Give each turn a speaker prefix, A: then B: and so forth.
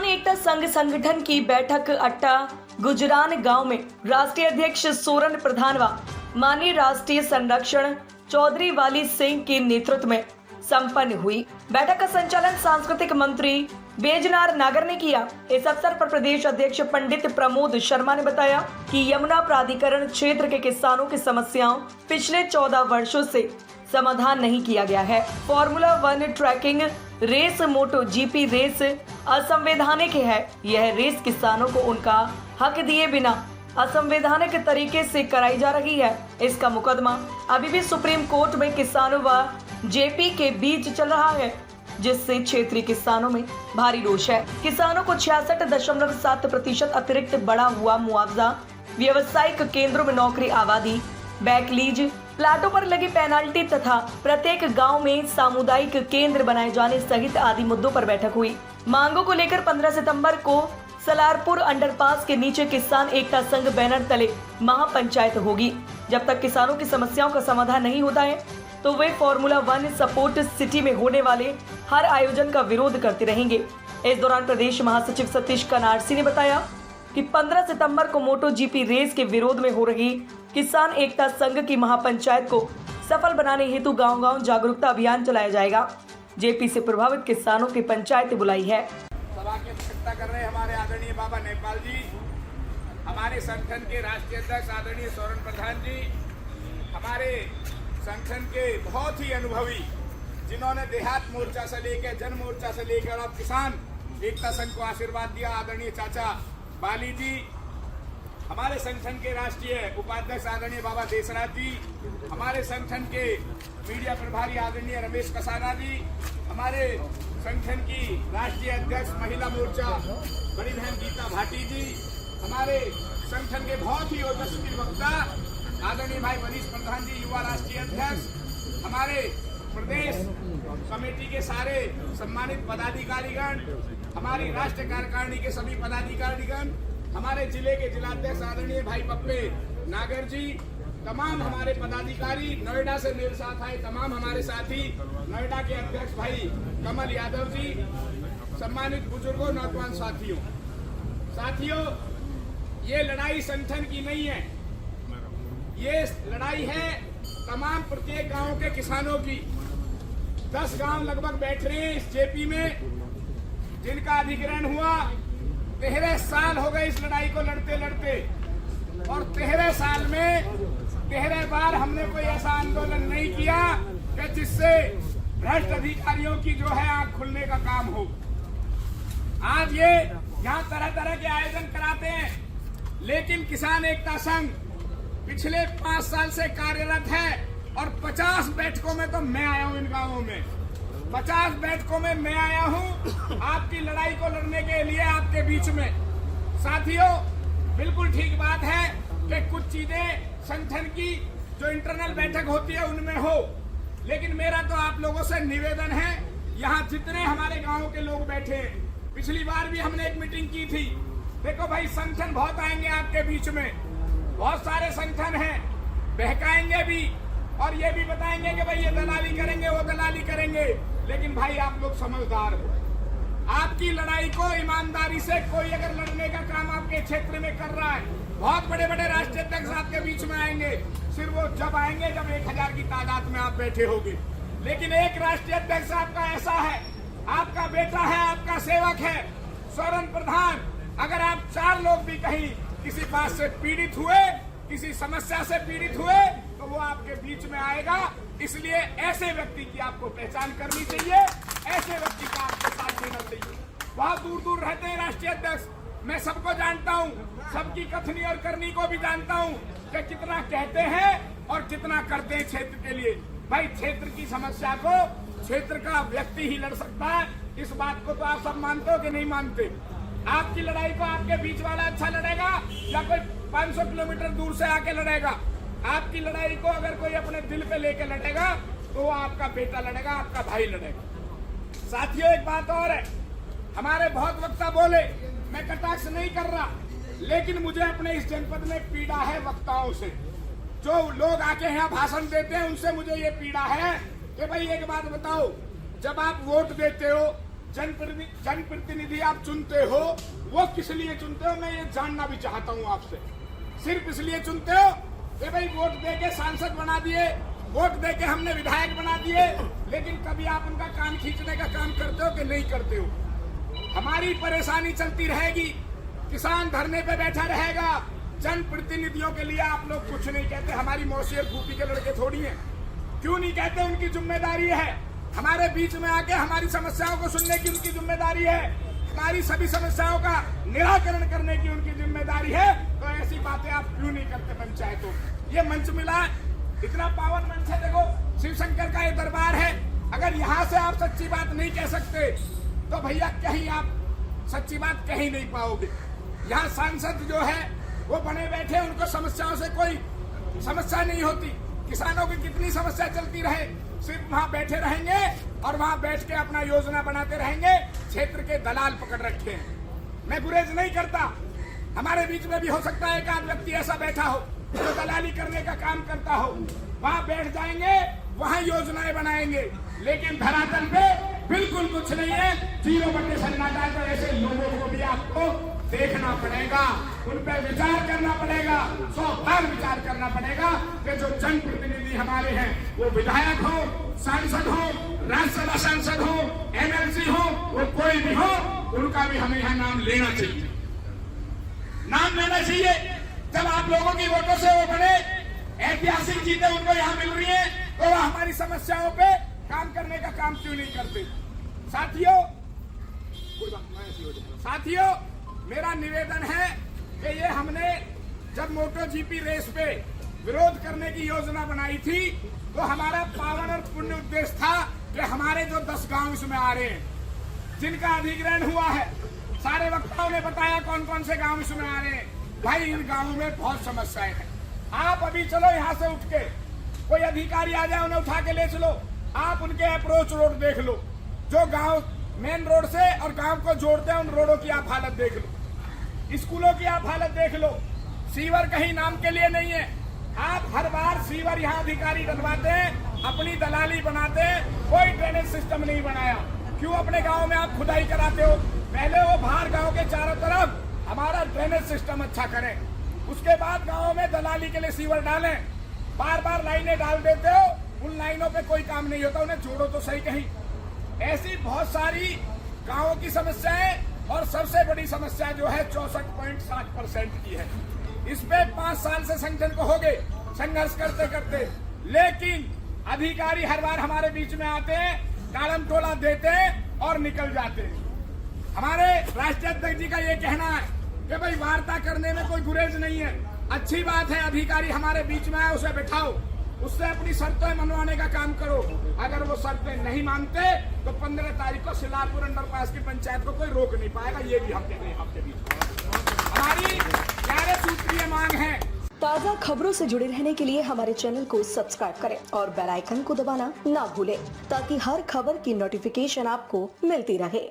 A: किसान एकता संघ संगठन की बैठक अट्टा गुजरान गांव में राष्ट्रीय अध्यक्ष सोरन प्रधान व माननीय राष्ट्रीय संरक्षण चौधरी वाली सिंह के नेतृत्व में संपन्न हुई। बैठक का संचालन सांस्कृतिक मंत्री बैजनाथ नागर ने किया। इस अवसर पर प्रदेश अध्यक्ष पंडित प्रमोद शर्मा ने बताया कि यमुना प्राधिकरण क्षेत्र के किसानों की समस्याओं पिछले 14 वर्षों से समाधान नहीं किया गया है। फॉर्मूला 1 ट्रैकिंग रेस मोटो जीपी रेस असंवैधानिक है। यह रेस किसानों को उनका हक दिए बिना असंवैधानिक तरीके से कराई जा रही है। इसका मुकदमा अभी भी सुप्रीम कोर्ट में किसानों व जेपी के बीच चल रहा है, जिससे क्षेत्रीय किसानों में भारी रोष है। किसानों को 66.7% अतिरिक्त बढ़ा हुआ मुआवजा, व्यावसायिक केंद्रों में नौकरी आबादी, बैकलीज, प्लाटों पर लगी पेनाल्टी तथा प्रत्येक गांव में सामुदायिक केंद्र बनाए जाने सहित आदि मुद्दों पर बैठक हुई। मांगों को लेकर 15 सितंबर को सलारपुर अंडरपास के नीचे किसान एकता संघ बैनर तले महापंचायत होगी। जब तक किसानों की समस्याओं का समाधान नहीं होता है तो वे फॉर्मूला 1 सपोर्ट सिटी में होने वाले हर आयोजन का विरोध करते रहेंगे। इस दौरान प्रदेश महासचिव सतीश कनारसी ने बताया कि 15 सितंबर को मोटो जीपी रेस के विरोध में हो रही किसान एकता संघ की महापंचायत को सफल बनाने हेतु गांव-गांव जागरूकता अभियान चलाया जाएगा। जेपी से प्रभावित किसानों की पंचायत बुलाई है।
B: सभा की अध्यक्षता कर रहे हमारे आदरणीय बाबा नेपाल जी, हमारे संगठन के राष्ट्रीय अध्यक्ष आदरणीय सोरन प्रधान जी, हमारे संगठन के बहुत ही अनुभवी, जिन्होंने देहात मोर्चा से लेकर जन मोर्चा से लेकर अब किसान एकता संघ को आशीर्वाद दिया, आदरणीय चाचा बाली जी, हमारे संगठन के राष्ट्रीय उपाध्यक्ष आदरणीय बाबा देशराज जी, हमारे संगठन के मीडिया प्रभारी आदरणीय रमेश कसाना जी, हमारे संगठन की राष्ट्रीय अध्यक्ष महिला मोर्चा बड़ी बहन गीता भाटी जी, हमारे संगठन के बहुत ही ओजस्वी वक्ता आदरणीय भाई मनीष प्रधान जी, युवा राष्ट्रीय अध्यक्ष, हमारे प्रदेश कमेटी के सारे सम्मानित पदाधिकारीगण, हमारी राष्ट्रीय कार्यकारिणी के सभी पदाधिकारीगण, हमारे जिले के जिलाध्यक्ष आदरणीय भाई पप्पे नागर जी, तमाम हमारे पदाधिकारी, नोएडा से मेरे साथ आए तमाम हमारे साथी, नोएडा के अध्यक्ष भाई कमल यादव जी, सम्मानित बुजुर्गों, नौजवान साथियों, ये लड़ाई संगठन की नहीं है, ये लड़ाई है तमाम प्रत्येक गांव के किसानों की। 10 गांव लगभग बैठ रहे हैं इस जेपी में, जिनका अधिग्रहण हुआ 13 साल हो गए इस लड़ाई को लड़ते लड़ते, और 13 साल में 13 बार हमने कोई ऐसा आंदोलन नहीं किया कि जिससे भ्रष्ट अधिकारियों की जो है आंख खुलने का काम हो। आज ये यहाँ तरह तरह के आयोजन कराते हैं, लेकिन किसान एकता संघ पिछले 5 साल से कार्यरत है और 50 बैठकों में तो मैं आया हूँ इन गांवों में, 50 बैठकों में मैं आया हूँ आपकी लड़ाई को लड़ने के लिए आपके बीच में। साथियों, बिल्कुल ठीक बात है कि कुछ चीजें संगठन की जो इंटरनल बैठक होती है उनमें हो, लेकिन मेरा तो आप लोगों से निवेदन है, यहाँ जितने हमारे गाँव के लोग बैठे हैं, पिछली बार भी हमने एक मीटिंग की थी। देखो भाई, संगठन बहुत आएंगे आपके बीच में, बहुत सारे संगठन हैं, बहकाएंगे भी और ये भी बताएंगे कि भाई ये दलाली करेंगे, वो दलाली करेंगे, लेकिन भाई आप लोग समझदार हो। आपकी लड़ाई को ईमानदारी से कोई अगर लड़ने का काम आपके क्षेत्र में कर रहा है, बहुत बड़े बड़े राष्ट्रीय अध्यक्ष आपके बीच में आएंगे, सिर्फ वो जब आएंगे जब 1000 की तादाद में आप बैठे होंगे। लेकिन एक राष्ट्रीय अध्यक्ष आपका ऐसा है, आपका बेटा है, आपका सेवक है, सोरन प्रधान, अगर आप 4 लोग भी कहीं किसी बात से पीड़ित हुए, किसी समस्या से पीड़ित हुए, तो वो आपके बीच में आएगा। इसलिए ऐसे व्यक्ति की आपको पहचान करनी चाहिए, ऐसे व्यक्ति का आपको साथ देना चाहिए। बहुत दूर दूर रहते हैं राष्ट्रीय अध्यक्ष, मैं सबको जानता हूँ, सबकी कथनी और करनी को भी जानता हूँ कि कितना कहते हैं और कितना करते हैं क्षेत्र के लिए। भाई, क्षेत्र की समस्या को क्षेत्र का व्यक्ति ही लड़ सकता है, इस बात को तो आप सब मानते हो कि नहीं मानते? आपकी लड़ाई को आपके बीच वाला अच्छा लड़ेगा या कोई 500 किलोमीटर दूर से आके लड़ेगा? आपकी लड़ाई को अगर कोई अपने दिल पे लेके लड़ेगा तो वो आपका बेटा लड़ेगा, आपका भाई लड़ेगा। साथियों, एक बात और है, हमारे बहुत वक्ता बोले, मैं कटाक्ष नहीं कर रहा, लेकिन मुझे अपने इस जनपद में पीड़ा है वक्ताओं से। जो लोग आके यहाँ भाषण देते हैं उनसे मुझे ये पीड़ा है कि भाई एक बात बताओ, जब आप वोट देते हो, जनप्रतिनिधि आप चुनते हो वो किस लिए चुनते हो, मैं ये जानना भी चाहता हूँ आपसे। सिर्फ इसलिए चुनते हो कि भाई वोट दे के सांसद बना दिए, वोट दे के हमने विधायक बना दिए, लेकिन कभी आप उनका कान खींचने का काम करते हो कि नहीं करते हो? हमारी परेशानी चलती रहेगी, किसान धरने पे बैठा रहेगा, जनप्रतिनिधियों के लिए आप लोग कुछ नहीं कहते। हमारी मौसी और फूफी के लड़के थोड़ी हैं, क्यों नहीं कहते? उनकी जिम्मेदारी है हमारे बीच में आके हमारी समस्याओं को सुनने की, उनकी जिम्मेदारी है हमारी सभी समस्याओं का निराकरण करने की, उनकी जिम्मेदारी है। तो ऐसी बातें आप क्यों नहीं करते पंचायतों? ये मंच मिला, इतना पावन मंच है, देखो शिव शंकर का ये दरबार है। अगर यहाँ से आप सच्ची बात नहीं कह सकते तो भैया कहीं आप सच्ची बात कह ही नहीं पाओगे। यहाँ सांसद जो है वो बने बैठे, उनको समस्याओं से कोई समस्या नहीं होती। किसानों की कितनी समस्या चलती रहे, सिर्फ वहाँ बैठे रहेंगे और वहाँ बैठ के अपना योजना बनाते रहेंगे। क्षेत्र के दलाल पकड़ रखे हैं। मैं गुरेज नहीं करता, हमारे बीच में भी हो सकता है एक आध व्यक्ति ऐसा बैठा हो जो दलाली करने का काम करता हो। वहाँ बैठ जाएंगे, वहाँ योजनाएं बनाएंगे, लेकिन धरातल पे बिल्कुल कुछ नहीं है, 0 सन्नाटा है। तो ऐसे लोगों को भी आपको देखना पड़ेगा, उन पर विचार करना पड़ेगा, 100 बार विचार करना पड़ेगा कि जो जनप्रतिनिधि हमारे हैं वो विधायक हो, सांसद हो, राज्यसभा सांसद हो, एमएलसी हो, वो कोई भी हो, उनका भी हमें यहाँ नाम लेना चाहिए। नाम लेना चाहिए। जब आप लोगों की वोटों से वो बने, ऐतिहासिक जीतें उनको यहाँ मिल रही है, तो वो हमारी समस्याओं पे काम करने का काम क्यों नहीं करते? साथियों, मेरा निवेदन है कि ये हमने जब मोटो जीपी रेस पे विरोध करने की योजना बनाई थी तो हमारा पावन और पुण्य उद्देश्य था कि हमारे जो 10 गांव इसमें आ रहे हैं जिनका अधिग्रहण हुआ है, सारे वक्ताओं ने बताया कौन कौन से गांव इसमें आ रहे हैं। भाई इन गांवों में बहुत समस्याएं हैं। आप अभी चलो यहाँ से उठ के, कोई अधिकारी आ जाए उन्हें उठा के ले चलो, आप उनके अप्रोच रोड देख लो, जो गांव मेन रोड से और गांव को जोड़ते हैं उन रोडों की आप हालत देख लो, स्कूलों की आप हालत देख लो। सीवर कहीं नाम के लिए नहीं है। आप हर बार सीवर यहाँ अधिकारी डलवाते हैं, अपनी दलाली बनाते हैं, कोई ड्रेनेज सिस्टम नहीं बनाया। क्यों अपने गांव में आप खुदाई कराते हो? पहले वो बाहर गांव के चारों तरफ हमारा ड्रेनेज सिस्टम अच्छा करें, उसके बाद गांव में दलाली के लिए सीवर डालें। बार बार लाइनें डाल देते हो, उन लाइनों पे कोई काम नहीं होता, उन्हें जोड़ो तो सही कहीं। ऐसी बहुत सारी गांवों की समस्याएं, और सबसे बड़ी समस्या जो है 64.7% की है। इस पे 5 साल से संगठन को हो गए संघर्ष करते करते, लेकिन अधिकारी हर बार हमारे बीच में आते हैं, तालम टोला देते हैं और निकल जाते हैं। हमारे राष्ट्रीय अध्यक्ष जी का ये कहना है कि भाई वार्ता करने में कोई गुरेज नहीं है। अच्छी बात है, अधिकारी हमारे बीच में आए, उसे बैठाओ, उससे अपनी शर्तें मनवाने का काम करो। अगर वो शर्तें नहीं मानते तो 15 तारीख को सिलारपुर अंडरपास की पंचायत को कोई रोक नहीं पाएगा। ये भी हम कह रहे हैं आपके बीच हमारी 11 सूत्रीय मांग है।
A: ताज़ा खबरों से जुड़े रहने के लिए हमारे चैनल को सब्सक्राइब करें और बेल आइकन को दबाना ना भूलें, ताकि हर खबर की नोटिफिकेशन आपको मिलती रहे।